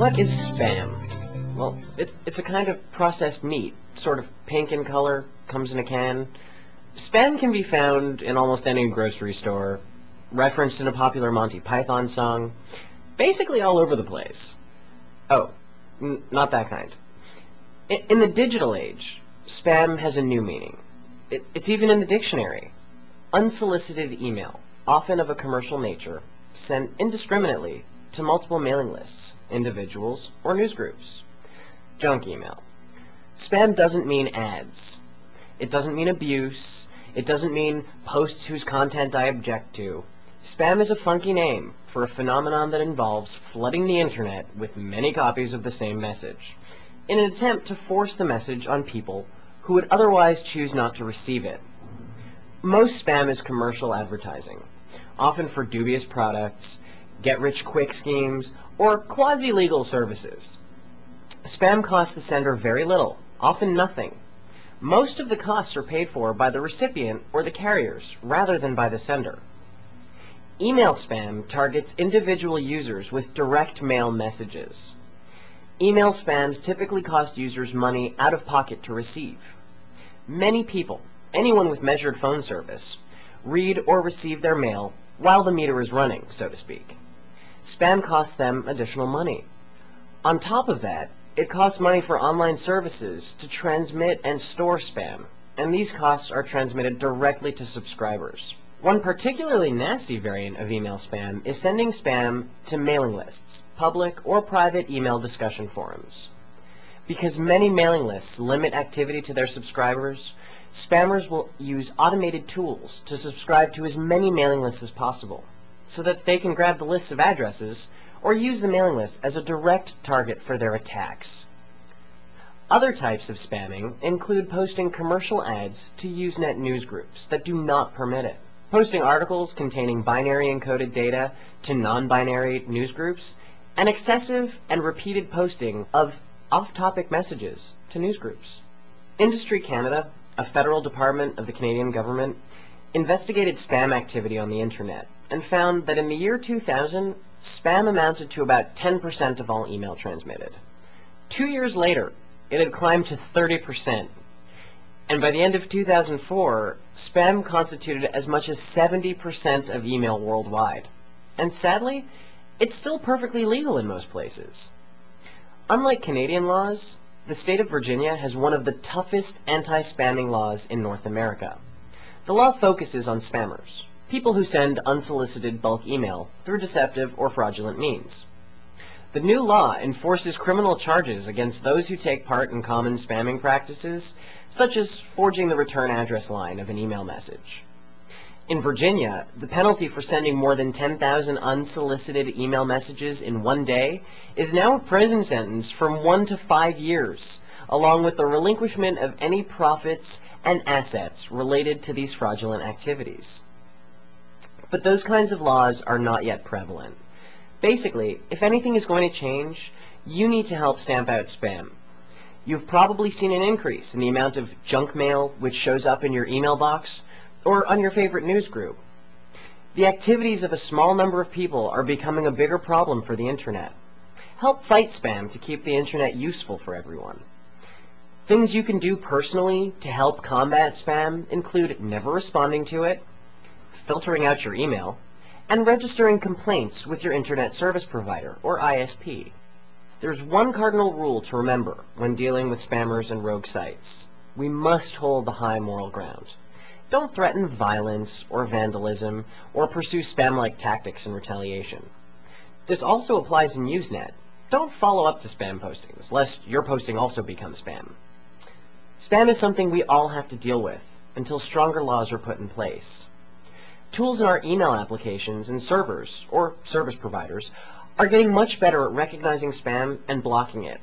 What is spam? Well, it's a kind of processed meat, sort of pink in color, comes in a can. Spam can be found in almost any grocery store, referenced in a popular Monty Python song, basically all over the place. Oh, not that kind. In the digital age, spam has a new meaning. It's even in the dictionary. Unsolicited email, often of a commercial nature, sent indiscriminately to multiple mailing lists, individuals, or news groups. Junk email. Spam doesn't mean ads. It doesn't mean abuse. It doesn't mean posts whose content I object to. Spam is a funky name for a phenomenon that involves flooding the internet with many copies of the same message, in an attempt to force the message on people who would otherwise choose not to receive it. Most spam is commercial advertising, often for dubious products, get-rich-quick schemes, or quasi-legal services. Spam costs the sender very little, often nothing. Most of the costs are paid for by the recipient or the carriers, rather than by the sender. Email spam targets individual users with direct mail messages. Email spams typically cost users money out of pocket to receive. Many people, anyone with measured phone service, read or receive their mail while the meter is running, so to speak. Spam costs them additional money. On top of that, it costs money for online services to transmit and store spam, and these costs are transmitted directly to subscribers. One particularly nasty variant of email spam is sending spam to mailing lists, public or private email discussion forums. Because many mailing lists limit activity to their subscribers, spammers will use automated tools to subscribe to as many mailing lists as possible, so that they can grab the lists of addresses or use the mailing list as a direct target for their attacks. Other types of spamming include posting commercial ads to Usenet news groups that do not permit it, posting articles containing binary encoded data to non-binary news groups, and excessive and repeated posting of off-topic messages to news groups. Industry Canada, a federal department of the Canadian government, investigated spam activity on the internet and found that in the year 2000, spam amounted to about 10% of all email transmitted. 2 years later, it had climbed to 30%. And by the end of 2004, spam constituted as much as 70% of email worldwide. And sadly, it's still perfectly legal in most places. Unlike Canadian laws, the state of Virginia has one of the toughest anti-spamming laws in North America. The law focuses on spammers, people who send unsolicited bulk email through deceptive or fraudulent means. The new law enforces criminal charges against those who take part in common spamming practices, such as forging the return address line of an email message. In Virginia, the penalty for sending more than 10,000 unsolicited email messages in one day is now a prison sentence from 1 to 5 years, along with the relinquishment of any profits and assets related to these fraudulent activities. But those kinds of laws are not yet prevalent. Basically, if anything is going to change, you need to help stamp out spam. You've probably seen an increase in the amount of junk mail which shows up in your email box or on your favorite news group. The activities of a small number of people are becoming a bigger problem for the internet. Help fight spam to keep the internet useful for everyone. Things you can do personally to help combat spam include never responding to it, filtering out your email, and registering complaints with your internet service provider, or ISP. There's one cardinal rule to remember when dealing with spammers and rogue sites. We must hold the high moral ground. Don't threaten violence or vandalism or pursue spam-like tactics in retaliation. This also applies in Usenet. Don't follow up to spam postings, lest your posting also becomes spam. Spam is something we all have to deal with until stronger laws are put in place. Tools in our email applications and servers, or service providers, are getting much better at recognizing spam and blocking it.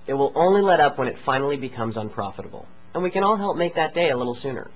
It will only let up when it finally becomes unprofitable, and we can all help make that day a little sooner.